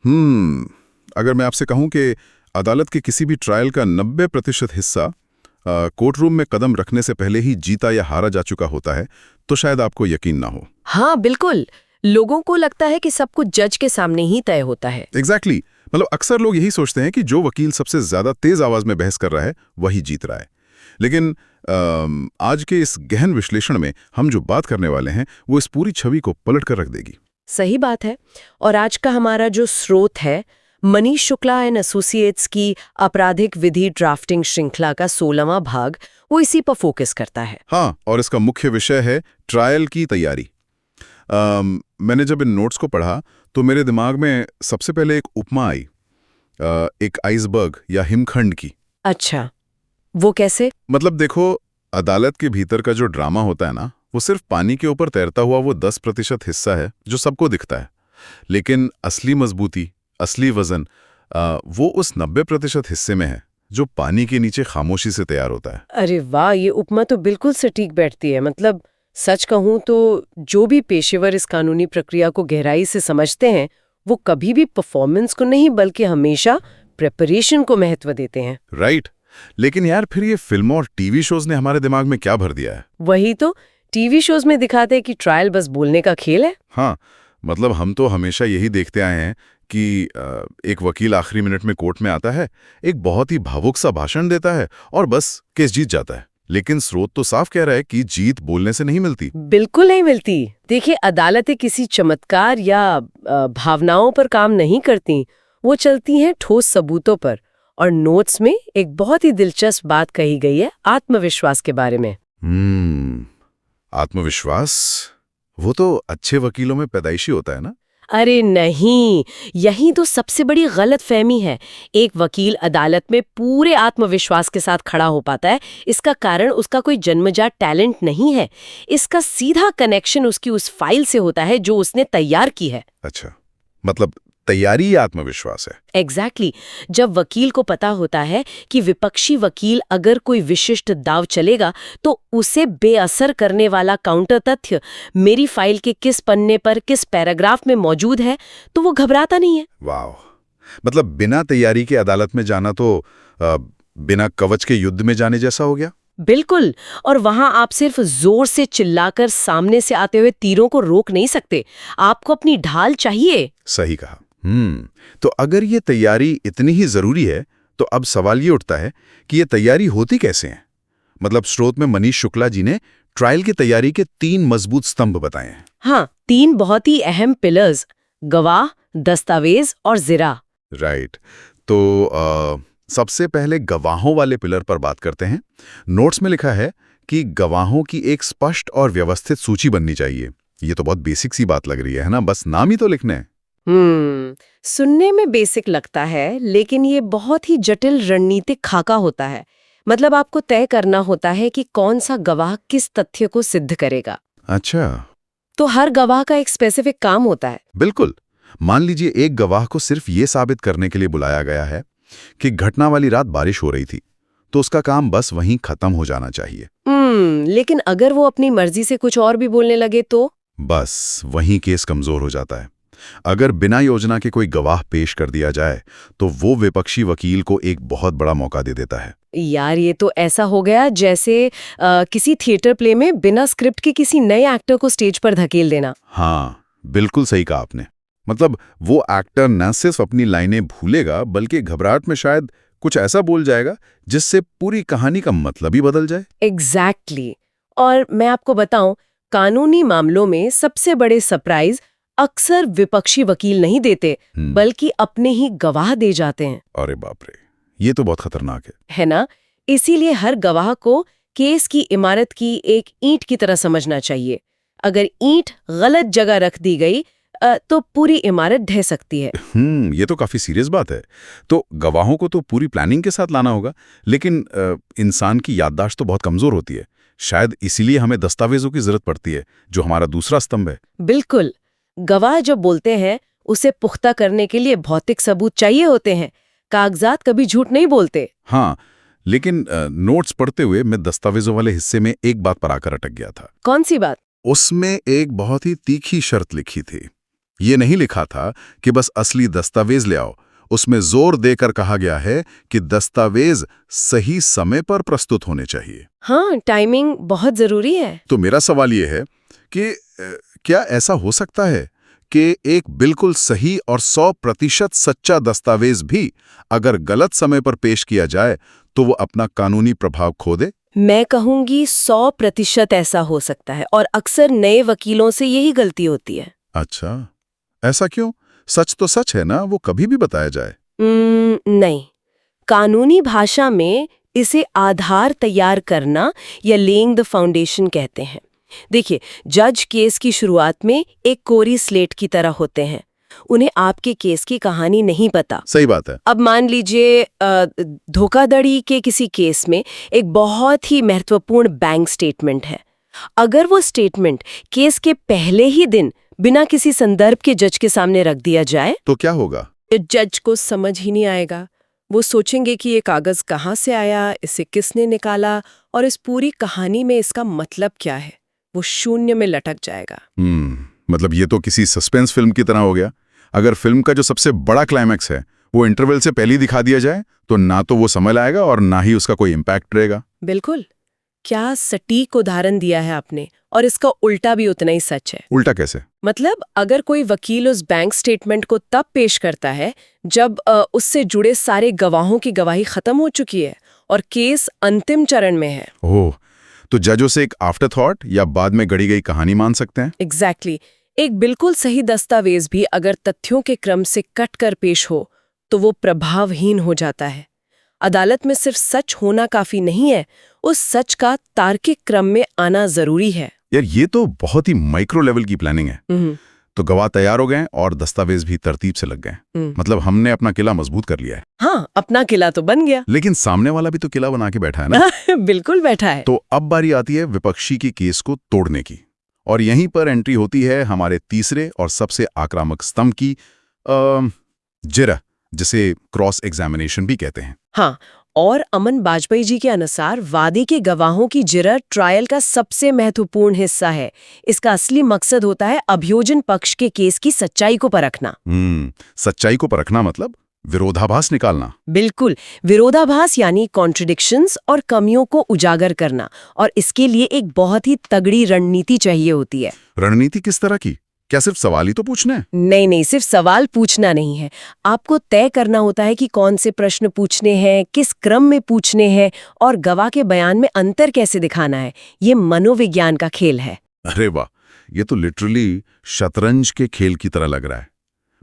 अगर मैं आपसे कहूं कि अदालत के किसी भी ट्रायल का 90% हिस्सा कोर्ट रूम में कदम रखने से पहले ही जीता या हारा जा चुका होता है, तो शायद आपको यकीन ना हो। हाँ बिल्कुल। लोगों को लगता है कि सब कुछ जज के सामने ही तय होता है। एग्जैक्टली मतलब अक्सर लोग यही सोचते हैं कि जो वकील सबसे ज्यादा तेज आवाज में बहस कर रहा है वही जीत रहा है। लेकिन आज के इस गहन विश्लेषण में हम जो बात करने वाले हैं वो इस पूरी छवि को पलट कर रख देगी। सही बात है। और आज का हमारा जो स्रोत है, मनीष शुक्ला एंड एसोसिएट्स की आपराधिक विधि ड्राफ्टिंग श्रृंखला का 16वां भाग, वो इसी पर फोकस करता है। हाँ, और इसका मुख्य विषय है ट्रायल की तैयारी। मैंने जब इन नोट्स को पढ़ा तो मेरे दिमाग में सबसे पहले एक उपमा आई, एक आइसबर्ग या हिमखंड की। अच्छा, वो कैसे? मतलब देखो, अदालत के भीतर का जो ड्रामा होता है ना, वो सिर्फ पानी के ऊपर तैरता हुआ वो 10% हिस्सा है जो सबको दिखता है। लेकिन असली मजबूती, असली वजन वो उस 90% हिस्से में है जो पानी के नीचे खामोशी से तैयार होता है। अरे वाह, ये उपमा तो बिल्कुल सटीक बैठती है। मतलब सच कहूं तो जो भी पेशेवर इस कानूनी प्रक्रिया को गहराई से समझते हैं, वो कभी भी परफॉर्मेंस को नहीं बल्कि हमेशा प्रिपरेशन को महत्व देते हैं। राइट। लेकिन यार फिर ये फिल्मों और टीवी शोज ने हमारे दिमाग में क्या भर दिया है? वही तो, टीवी शोज में दिखाते हैं कि ट्रायल बस बोलने का खेल है। हाँ, मतलब हम तो हमेशा यही देखते आए हैं कि एक वकील आखिरी मिनट में कोर्ट में आता है, एक बहुत ही भावुक सा भाषण देता है और बस केस जीत जाता है। लेकिन स्रोत तो साफ कह रहा है कि जीत बोलने से नहीं मिलती। बिल्कुल नहीं मिलती। देखिए, अदालतें किसी चमत्कार या भावनाओं पर काम नहीं करती, वो चलती हैं ठोस सबूतों पर। और नोट्स में एक बहुत ही दिलचस्प बात कही गई है आत्मविश्वास के बारे में। आत्मविश्वास, वो तो अच्छे वकीलों में पैदाइशी होता है ना? अरे नहीं, यही तो सबसे बड़ी गलतफहमी है। एक वकील अदालत में पूरे आत्मविश्वास के साथ खड़ा हो पाता है, इसका कारण उसका कोई जन्मजात टैलेंट नहीं है। इसका सीधा कनेक्शन उसकी उस फाइल से होता है जो उसने तैयार की है। अच्छा, मतलब तैयारी ही आत्मविश्वास है। एग्जैक्टली। जब वकील को पता होता है कि विपक्षी वकील अगर कोई विशिष्ट दाव चलेगा तो उसे बेअसर करने वाला काउंटर तथ्य मेरी फाइल के किस पन्ने पर किस पैराग्राफ में मौजूद है, तो वो घबराता नहीं है। वाह, मतलब बिना तैयारी के अदालत में जाना तो बिना कवच के युद्ध में जाने जैसा हो गया। बिल्कुल। और वहां आप सिर्फ जोर से चिल्लाकर सामने से आते हुए तीरों को रोक नहीं सकते, आपको अपनी ढाल चाहिए। सही कहा। तो अगर ये तैयारी इतनी ही जरूरी है तो अब सवाल ये उठता है कि ये तैयारी होती कैसे है। मतलब स्रोत में मनीष शुक्ला जी ने ट्रायल की तैयारी के 3 मजबूत स्तंभ बताए हैं। हाँ, 3 बहुत ही अहम पिलर्स, गवाह, दस्तावेज और जिरा। राइट। तो सबसे पहले गवाहों वाले पिलर पर बात करते हैं। नोट्स में लिखा है कि गवाहों की एक स्पष्ट और व्यवस्थित सूची बननी चाहिए। ये तो बहुत बेसिक सी बात लग रही है ना, बस नाम ही तो लिखने हैं। सुनने में बेसिक लगता है, लेकिन ये बहुत ही जटिल रणनीतिक खाका होता है। मतलब आपको तय करना होता है कि कौन सा गवाह किस तथ्य को सिद्ध करेगा। अच्छा। तो हर गवाह का एक स्पेसिफिक काम होता है। बिल्कुल। मान लीजिए एक गवाह को सिर्फ ये साबित करने के लिए बुलाया गया है कि घटना वाली रात बारिश हो रही थी, तो उसका काम बस वहीं खत्म हो जाना चाहिए। लेकिन अगर वो अपनी मर्जी से कुछ और भी बोलने लगे तो? बस वहीं केस कमजोर हो जाता है। अगर बिना योजना के कोई गवाह पेश कर दिया जाए तो वो विपक्षी वकील को एक बहुत बड़ा मौका दे देता है। यार, ये तो ऐसा हो गया जैसे किसी थिएटर प्ले में बिना स्क्रिप्ट के किसी नए एक्टर को स्टेज पर धकेल देना। हाँ, बिल्कुल सही कहा आपने। मतलब वो एक्टर न सिर्फ अपनी लाइनें भूलेगा बल्कि घबराहट में शायद कुछ ऐसा बोल जाएगा जिससे पूरी कहानी का मतलब ही बदल जाए। एग्जैक्टली। और मैं आपको बताऊं, कानूनी मामलों में सबसे बड़े सरप्राइज अक्सर विपक्षी वकील नहीं देते, बल्कि अपने ही गवाह दे जाते हैं। अरे बाप रे, ये तो बहुत खतरनाक है ना? इसीलिए हर गवाह को केस की इमारत की एक ईंट की तरह समझना चाहिए। अगर ईंट गलत जगह रख दी गई तो पूरी इमारत ढह सकती है। ये तो काफी सीरियस बात है। तो गवाहों को तो पूरी प्लानिंग के साथ लाना होगा, लेकिन इंसान की याददाश्त तो बहुत कमजोर होती है। शायद इसीलिए हमें दस्तावेजों की जरूरत पड़ती है, जो हमारा दूसरा स्तंभ है। बिल्कुल। गवाह जो बोलते हैं उसे पुख्ता करने के लिए भौतिक सबूत चाहिए होते हैं। कागजात कभी झूठ नहीं बोलते। हाँ, लेकिन नोट्स पढ़ते हुए मैं दस्तावेजों वाले हिस्से में एक बात पर आकर अटक गया था। कौन सी बात? उसमें एक बहुत ही तीखी शर्त लिखी थी ये नहीं लिखा था कि बस असली दस्तावेज ले आओ। उसमें जोर देकर कहा गया है कि दस्तावेज सही समय पर प्रस्तुत होने चाहिए। हाँ, टाइमिंग बहुत जरूरी है। तो मेरा सवाल ये है कि क्या ऐसा हो सकता है कि एक बिल्कुल सही और 100% सच्चा दस्तावेज भी अगर गलत समय पर पेश किया जाए तो वो अपना कानूनी प्रभाव खो दे? मैं कहूंगी 100% ऐसा हो सकता है, और अक्सर नए वकीलों से यही गलती होती है। अच्छा, ऐसा क्यों? सच तो सच है ना, वो कभी भी बताया जाए। नहीं, कानूनी भाषा में इसे आधार तैयार करना या लेइंग द फाउंडेशन कहते हैं। देखिए, जज केस की शुरुआत में एक कोरी स्लेट की तरह होते हैं। उन्हें आपके केस की कहानी नहीं पता। सही बात है। अब मान लीजिए धोखाधड़ी के किसी केस में एक बहुत ही महत्वपूर्ण बैंक स्टेटमेंट है। अगर वो स्टेटमेंट केस के पहले ही दिन बिना किसी संदर्भ के जज के सामने रख दिया जाए तो क्या होगा? जज को समझ ही नहीं आएगा। वो सोचेंगे कि ये कागज कहाँ से आया, इसे किसने निकाला, और इस पूरी कहानी में इसका मतलब क्या है। वो शून्य में लटक जाएगा। मतलब ये तो किसी सस्पेंस फिल्म की तरह हो गया। अगर फिल्म का जो सबसे बड़ा क्लाइमैक्स है वो इंटरवल से पहले ही दिखा दिया जाए तो ना तो वो समझ आएगा और ना ही उसका कोई इम्पैक्ट रहेगा। बिल्कुल। क्या सटीक उदाहरण दिया है आपने, और इसका उल्टा भी उतना ही सच है। उल्टा कैसे? मतलब अगर कोई वकील उस बैंक स्टेटमेंट को तब पेश करता है जब उससे जुड़े सारे गवाहों की गवाही खत्म हो चुकी है और केस अंतिम चरण में है। ओह, तो जज उसे एक आफ्टर थॉट या बाद में गढ़ी गई कहानी मान सकते हैं? एग्जैक्टली। एक बिल्कुल सही दस्तावेज भी अगर तथ्यों के क्रम से कट कर पेश हो तो वो प्रभावहीन हो जाता है। अदालत में सिर्फ सच होना काफी नहीं है, उस सच का तार्किक क्रम में आना जरूरी है। यार, ये तो बहुत ही माइक्रो लेवल की प्लानिंग है। तो गवाह तैयार हो गए और दस्तावेज भी तरतीब से लग गए। मतलब हमने अपना किला मजबूत कर लिया है। हाँ, अपना किला तो बन गया, लेकिन सामने वाला भी तो किला बना के बैठा है ना। बिल्कुल बैठा है। तो अब बारी आती है विपक्षी की केस को तोड़ने की, और यहीं पर एंट्री होती है हमारे तीसरे और सबसे आक्रामक स्तंभ की, जिरह, जिसे क्रॉस एग्जामिनेशन भी कहते हैं। हाँ, और अमन बाजपेयी जी के अनुसार वादी के गवाहों की जिरह ट्रायल का सबसे महत्वपूर्ण हिस्सा है। इसका असली मकसद होता है अभियोजन पक्ष के केस की सच्चाई को परखना। सच्चाई को परखना मतलब विरोधाभास निकालना। बिल्कुल, विरोधाभास यानी कॉन्ट्रडिक्शंस और कमियों को उजागर करना, और इसके लिए एक बहुत ही तगड़ी रणनीति चाहिए होती है। रणनीति किस तरह की? क्या सिर्फ सवाल ही तो पूछना है? नहीं, सिर्फ सवाल पूछना नहीं है। आपको तय करना होता है कि कौन से प्रश्न पूछने हैं, किस क्रम में पूछने हैं, और गवाह के बयान में अंतर कैसे दिखाना है। ये मनोविज्ञान का खेल है। अरे वाह, ये तो लिटरली शतरंज के खेल की तरह लग रहा है।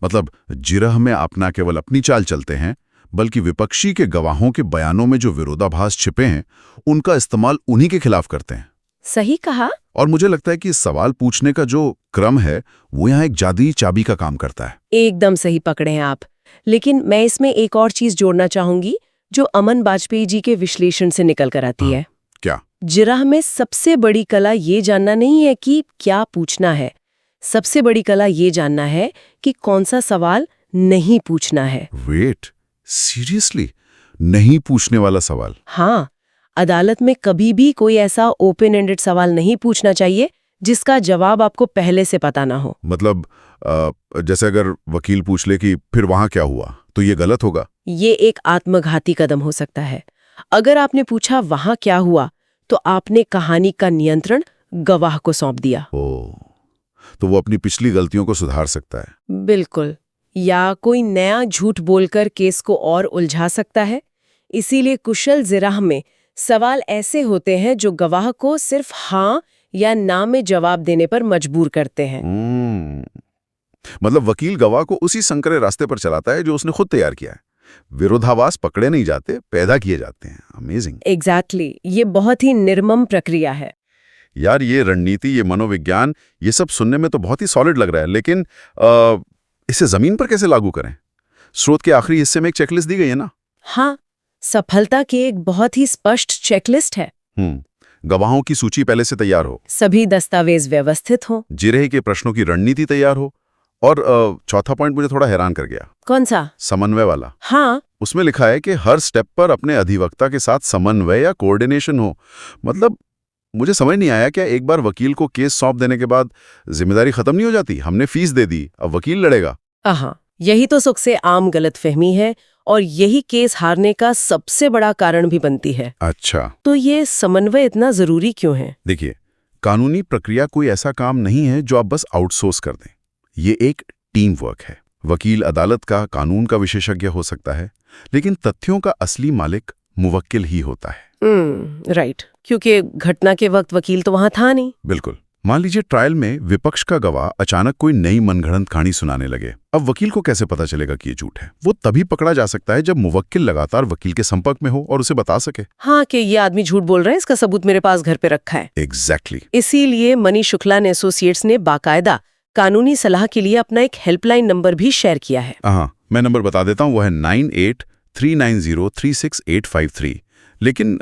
मतलब जिरह में आप ना केवल अपनी चाल चलते हैं, बल्कि विपक्षी के गवाहों के बयानों में जो विरोधाभास छिपे हैं उनका इस्तेमाल उन्हीं के खिलाफ करते हैं। सही कहा। और मुझे लगता है कि सवाल पूछने का जो क्रम है वो यहाँ एक जादुई चाबी का काम करता है। एकदम सही पकड़े हैं आप। लेकिन मैं इसमें एक और चीज जोड़ना चाहूंगी जो अमन बाजपेयी जी के विश्लेषण से निकल कर आती है। क्या? जिरह में सबसे बड़ी कला ये जानना नहीं है कि क्या पूछना है, सबसे बड़ी कला ये जानना है कि कौन सा सवाल नहीं पूछना है। Wait, seriously? नहीं पूछने वाला सवाल? हाँ, अदालत में कभी भी कोई ऐसा ओपन एंडेड सवाल नहीं पूछना चाहिए जिसका जवाब आपको पहले से पता ना हो। मतलब जैसे अगर वकील पूछ ले कि फिर वहां क्या हुआ, तो ये गलत होगा। ये एक आत्मघाती कदम हो सकता है। अगर आपने पूछा वहां क्या हुआ, तो आपने कहानी का नियंत्रण गवाह को सौंप दिया। तो वो अपनी पिछली गलतियों को सुधार सकता है। बिल्कुल। या कोई नया झूठ बोलकर केस को और उलझा सकता है। इसीलिए कुशल जिरह में सवाल ऐसे होते हैं जो गवाह को सिर्फ हाँ या ना में जवाब देने पर मजबूर करते हैं। मतलब वकील गवाह को उसी संकरे रास्ते पर चलाता है जो उसने खुद तैयार किया है। विरोधाभास पकड़े नहीं जाते, पैदा किए जाते हैं। अमेजिंग। एग्जैक्टली। ये बहुत ही निर्मम प्रक्रिया है। यार, ये रणनीति, ये मनोविज्ञान, ये सब सुनने में तो बहुत ही सॉलिड लग रहा है, लेकिन इसे जमीन पर कैसे लागू करें? स्रोत के आखिरी हिस्से में एक चेकलिस्ट दी गई है ना? हाँ, सफलता की एक बहुत ही स्पष्ट चेकलिस्ट है। गवाहों की सूची पहले से तैयार हो, सभी दस्तावेज व्यवस्थित हो, जिरह के प्रश्नों की रणनीति तैयार हो, और चौथा पॉइंट मुझे थोड़ा हैरान कर गया। कौन सा? समन्वय वाला। हाँ, उसमें लिखा है कि हर स्टेप पर अपने अधिवक्ता के साथ समन्वय या कोऑर्डिनेशन हो। मतलब मुझे समझ नहीं आया, क्या एक बार वकील को केस सौंप देने के बाद जिम्मेदारी खत्म नहीं हो जाती? हमने फीस दे दी, अब वकील लड़ेगा। हाँ, यही तो सुख से आम गलतफहमी है और यही केस हारने का सबसे बड़ा कारण भी बनती है। अच्छा, तो ये समन्वय इतना जरूरी क्यों है? देखिए, कानूनी प्रक्रिया कोई ऐसा काम नहीं है जो आप बस आउटसोर्स कर दें। ये एक टीम वर्क है। वकील अदालत का, कानून का विशेषज्ञ हो सकता है, लेकिन तथ्यों का असली मालिक मुवक्किल ही होता है। राइट, क्योंकि घटना के वक्त वकील तो वहां था नहीं। बिल्कुल। मान लीजिए ट्रायल में विपक्ष का गवाह अचानक कोई नई मनगढ़ंत कहानी सुनाने लगे। अब वकील को कैसे पता चलेगा कि ये झूठ है? वो तभी पकड़ा जा सकता है जब मुवक्किल लगातार वकील के संपर्क में हो और उसे बता सके। हाँ, कि ये आदमी झूठ बोल रहा है, इसका सबूत मेरे पास घर पे रखा है। एग्जैक्टली। इसीलिए मनीष शुक्ला ने एसोसिएट्स ने बाकायदा कानूनी सलाह के लिए अपना एक हेल्पलाइन नंबर भी शेयर किया है। हाँ, मैं नंबर बता देता हूँ, वो है 9839036853। लेकिन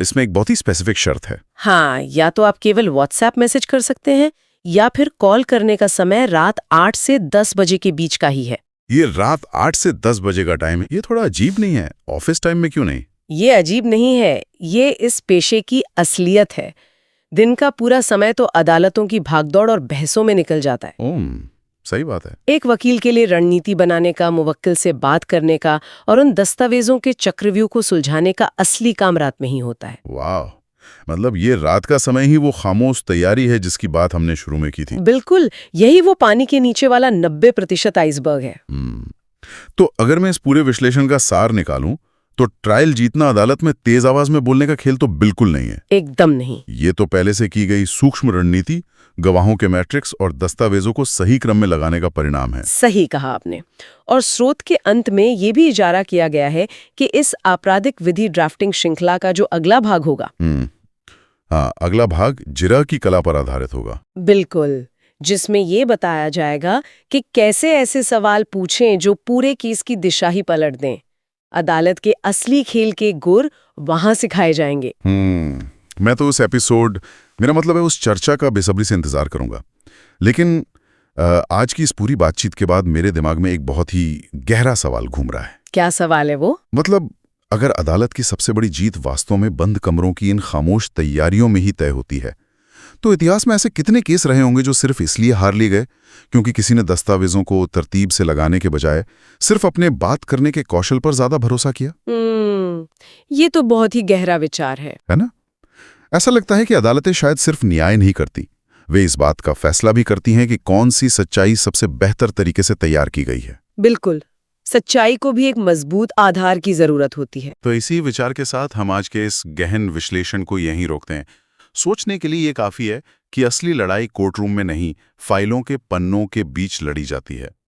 इसमें एक बहुत ही स्पेसिफिक शर्त है। हाँ, या तो आप केवल व्हाट्सएप मैसेज कर सकते हैं या फिर कॉल करने का समय रात 8 से 10 बजे के बीच का ही है। ये रात 8 से 10 बजे का टाइम है, ये थोड़ा अजीब नहीं है? ऑफिस टाइम में क्यों नहीं? ये अजीब नहीं है, ये इस पेशे की असलियत है। दिन का पूरा समय तो अदालतों की भागदौड़ और बहसों में निकल जाता है। सही बात है। एक वकील के लिए रणनीति बनाने का, मुवक्किल से बात करने का और उन दस्तावेजों के चक्रव्यूह को सुलझाने का असली काम रात में ही होता है। वाह, मतलब ये रात का समय ही वो खामोश तैयारी है जिसकी बात हमने शुरू में की थी। बिल्कुल, यही वो पानी के नीचे वाला 90% आइसबर्ग है। तो अगर मैं इस पूरे विश्लेषण का सार निकालूं, तो ट्रायल जीतना अदालत में तेज आवाज में बोलने का खेल तो बिल्कुल नहीं है। एकदम नहीं। ये तो पहले से की गई सूक्ष्म रणनीति, गवाहों के मैट्रिक्स और दस्तावेजों को सही क्रम में लगाने का परिणाम है। सही कहा आपने। और स्रोत के अंत में ये भी इजारा किया गया है कि इस आपराधिक विधि ड्राफ्टिंग श्रृंखला का जो अगला भाग होगा, हाँ, अगला भाग जिरह की कला पर आधारित होगा। बिल्कुल, जिसमें ये बताया जाएगा कि कैसे ऐसे सवाल पूछें जो पूरे केस की दिशा ही पलट दें। अदालत के असली खेल के गुर वहां सिखाए जाएंगे। मैं तो उस एपिसोड, मेरा मतलब है उस चर्चा का बेसब्री से इंतजार करूंगा। लेकिन आज की इस पूरी बातचीत के बाद मेरे दिमाग में एक बहुत ही गहरा सवाल घूम रहा है। क्या सवाल है वो? मतलब अगर अदालत की सबसे बड़ी जीत वास्तव में बंद कमरों की इन खामोश तैयारियों में ही तय होती है, तो इतिहास में ऐसे कितने केस रहे होंगे जो सिर्फ इसलिए हार लिए गए क्योंकि किसी ने दस्तावेजों को तरतीब से लगाने के बजाय सिर्फ अपने बात करने के कौशल पर ज्यादा भरोसा किया। ये तो बहुत ही गहरा विचार है ना? ऐसा लगता है कि अदालतें शायद सिर्फ न्याय नहीं करती, वे इस बात का फैसला भी करती हैं कि कौन सी सच्चाई सबसे बेहतर तरीके से तैयार की गई है। बिल्कुल, सच्चाई को भी एक मजबूत आधार की जरूरत होती है। तो इसी विचार के साथ हम आज के इस गहन विश्लेषण को यहीं रोकते हैं। सोचने के लिए ये काफी है कि असली लड़ाई कोर्टरूम में नहीं, फाइलों के पन्नों के बीच लड़ी जाती है।